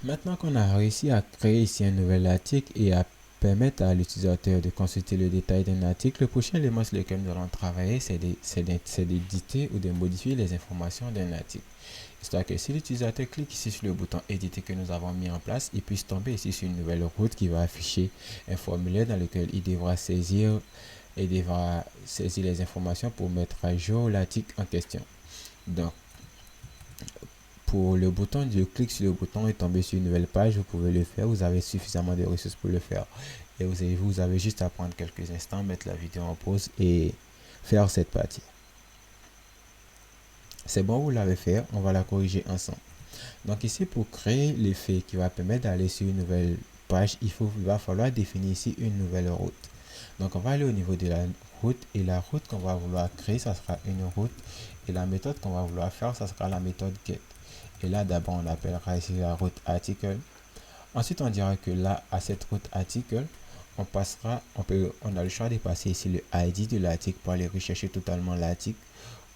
Maintenant qu'on a réussi à créer ici un nouvel article et à permettre à l'utilisateur de consulter le détail d'un article, le prochain élément sur lequel nous allons travailler, c'est d'éditer ou de modifier les informations d'un article. Histoire que si l'utilisateur clique ici sur le bouton éditer que nous avons mis en place, il puisse tomber ici sur une nouvelle route qui va afficher un formulaire dans lequel il devra saisir les informations pour mettre à jour l'article en question. Donc, pour le bouton de clic sur le bouton et tomber sur une nouvelle page, vous pouvez le faire. Vous avez suffisamment de ressources pour le faire. Et vous avez juste à prendre quelques instants, mettre la vidéo en pause et faire cette partie. C'est bon, vous l'avez fait. On va la corriger ensemble. Donc ici, pour créer l'effet qui va permettre d'aller sur une nouvelle page, il va falloir définir ici une nouvelle route. Donc on va aller au niveau de la route et la route qu'on va vouloir créer, ça sera une route. Et la méthode qu'on va vouloir faire, ça sera la méthode get. Et là, d'abord, on appellera ici la route article. Ensuite, on dira que là, à cette route article, on a le choix de passer ici le ID de l'article pour aller rechercher totalement l'article,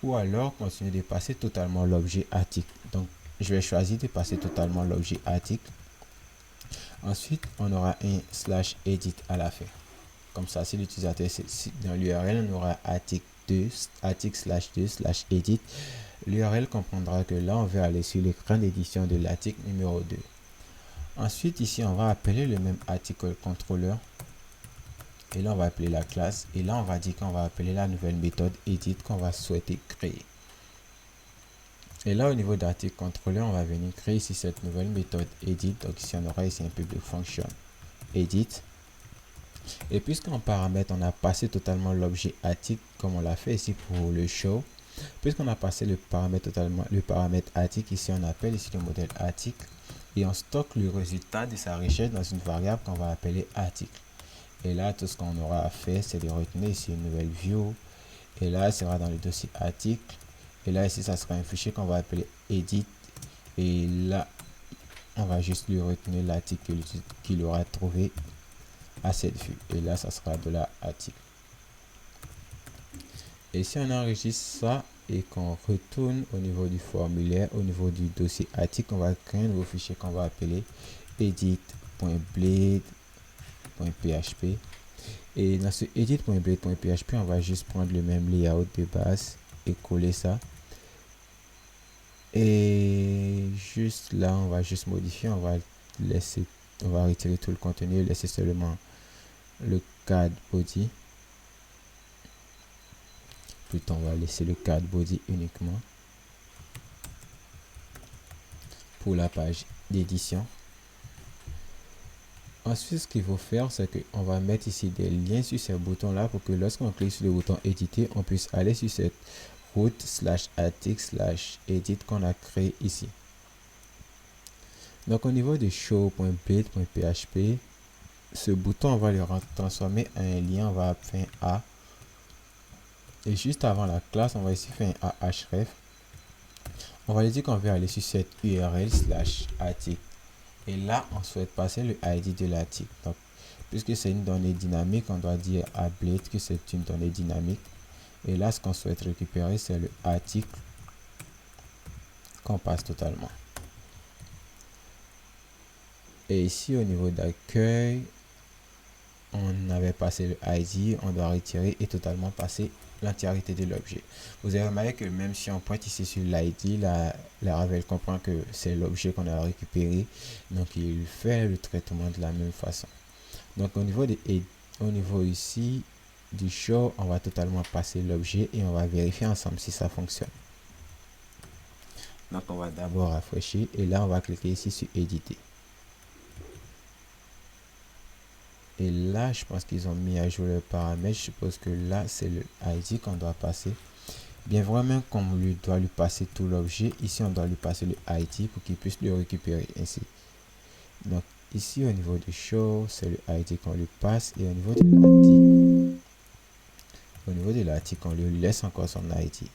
ou alors continuer de passer totalement l'objet article. Donc, je vais choisir de passer totalement l'objet article. Ensuite, on aura un /edit à la fin. Comme ça, si l'utilisateur, dans l'URL, on aura article/2/edit. L'URL comprendra que là, on veut aller sur l'écran d'édition de l'article numéro 2. Ensuite, ici, on va appeler le même article controller. Et là, on va appeler la classe. Et là, on va dire qu'on va appeler la nouvelle méthode edit qu'on va souhaiter créer. Et là, au niveau d'article controller, on va venir créer ici cette nouvelle méthode edit. Donc ici, on aura ici un public function edit. Et puisqu'en paramètre, on a passé totalement l'objet article comme on l'a fait ici pour le show. Puisqu'on a passé le paramètre article, ici on appelle ici le modèle article et on stocke le résultat de sa recherche dans une variable qu'on va appeler article. Et là, tout ce qu'on aura à faire, c'est de retenir ici une nouvelle view. Et là, il sera dans le dossier article. Et là, ici, ça sera un fichier qu'on va appeler edit. Et là, on va juste lui retenir l'article qu'il aura trouvé à cette vue. Et là, ça sera de l'article. Et si on enregistre ça et qu'on retourne au niveau du formulaire, au niveau du dossier article, on va créer un nouveau fichier qu'on va appeler edit.blade.php. Et dans ce edit.blade.php, on va juste prendre le même layout de base et coller ça. Et juste là, on va juste modifier, on va retirer tout le contenu et laisser seulement le card body. Plutôt, on va laisser le card body uniquement pour la page d'édition. Ensuite, ce qu'il faut faire, c'est qu'on va mettre ici des liens sur ces boutons là pour que lorsqu'on clique sur le bouton éditer, on puisse aller sur cette route /article/edit qu'on a créé ici. Donc au niveau de show.blade.php, ce bouton, on va le transformer en un lien, on va faire un A. Et juste avant la classe, on va ici faire un href. On va lui dire qu'on veut aller sur cette URL /article. Et là, on souhaite passer le ID de l'article. Donc, puisque c'est une donnée dynamique, on doit dire à Blade que c'est une donnée dynamique. Et là, ce qu'on souhaite récupérer, c'est le article qu'on passe totalement. Et ici, au niveau d'accueil, on avait passé le ID, on doit retirer et totalement passer l'entièreté de l'objet. Vous avez remarqué que même si on pointe ici sur l'ID, la Laravel comprend que c'est l'objet qu'on a récupéré, donc il fait le traitement de la même façon. Donc au niveau ici du show, on va totalement passer l'objet et on va vérifier ensemble si ça fonctionne. Donc on va d'abord rafraîchir et là on va cliquer ici sur éditer. Et là, je pense qu'ils ont mis à jour le paramètre. Je suppose que là, c'est le ID qu'on doit passer. Bien vraiment, qu'on doit lui passer tout l'objet. Ici, on doit lui passer le ID pour qu'il puisse le récupérer ainsi. Donc, ici, au niveau du show, c'est le ID qu'on lui passe. Et au niveau de l'article, on lui laisse encore son ID.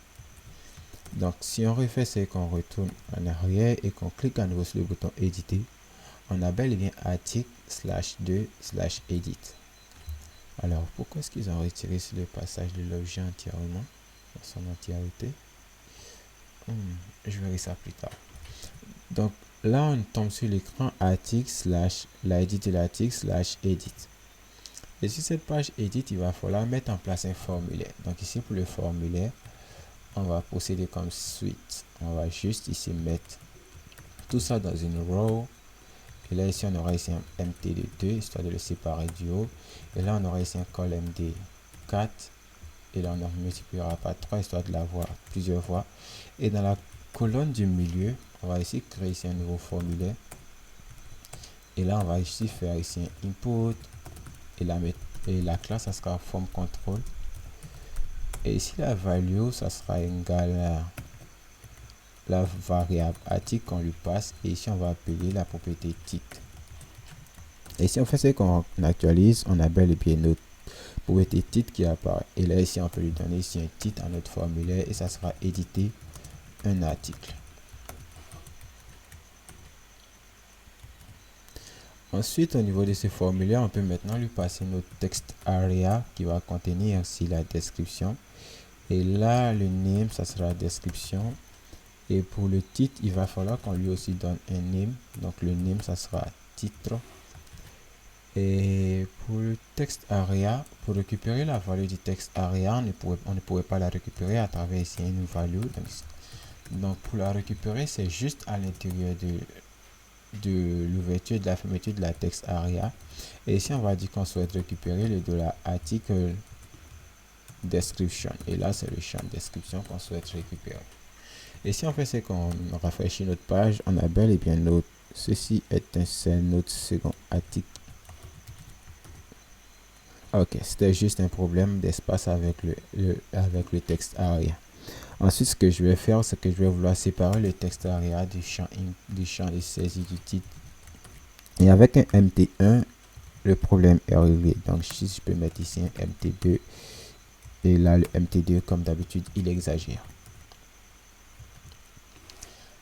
Donc, si on refait, c'est qu'on retourne en arrière et qu'on clique à nouveau sur le bouton éditer. On a bel et bien article/2/edit. Alors, pourquoi est-ce qu'ils ont retiré le passage de l'objet entièrement, dans son entièreté? Je verrai ça plus tard. Donc, là on tombe sur l'écran article / l'ID de l'article / edit. Et sur cette page edit, il va falloir mettre en place un formulaire. Donc ici pour le formulaire, on va procéder comme suite. On va juste ici mettre tout ça dans une row. Et là ici on aura ici un MT de 2 histoire de le séparer du haut. Et là on aura ici un col MD 4. Et là on en multipliera par 3 histoire de l'avoir plusieurs fois. Et dans la colonne du milieu, on va ici créer ici un nouveau formulaire. Et là on va ici faire ici un input. Et la classe, ça sera form control. Et ici, la value, ça sera égal à la variable article qu'on lui passe. Et ici, on va appeler la propriété titre. Et si on fait ce qu'on actualise, on a bel et bien notre propriété titre qui apparaît. Et là, ici, on peut lui donner ici un titre à notre formulaire. Et ça sera éditer un article. Ensuite, au niveau de ce formulaire, on peut maintenant lui passer notre texte area qui va contenir aussi la description. Et là, le name, ça sera la description. Et pour le titre, il va falloir qu'on lui aussi donne un name. Donc, le name, ça sera titre. Et pour le texte area, pour récupérer la valeur du texte area, on ne pourrait pas la récupérer à travers ici une value. Donc, pour la récupérer, c'est juste à l'intérieur de l'ouverture et de la fermeture de la texte area. Et ici on va dire qu'on souhaite récupérer le $article description, et là c'est le champ description qu'on souhaite récupérer. Et si on fait c'est qu'on rafraîchit notre page, on a bel et bien notre ceci est notre second article. Ok, c'était juste un problème d'espace avec le texte area. Ensuite, ce que je vais faire, c'est que je vais vouloir séparer le texte area du champ de saisie du titre. Et avec un MT1, le problème est réglé. Donc, si je peux mettre ici un MT2, et là, le MT2, comme d'habitude, il exagère.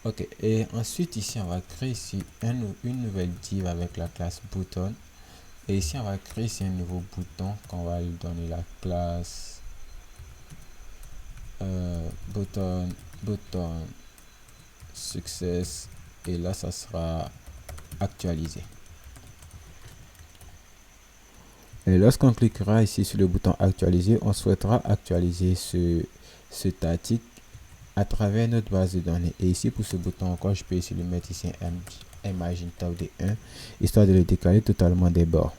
Ok, et ensuite, ici, on va créer ici une nouvelle div avec la classe button. Et ici, on va créer ici un nouveau bouton qu'on va lui donner la classe button success, et là ça sera actualisé. Et lorsqu'on cliquera ici sur le bouton actualiser, on souhaitera actualiser cet article à travers notre base de données. Et ici pour ce bouton encore, je peux ici le mettre ici un margin top de 1 histoire de le décaler totalement des bords.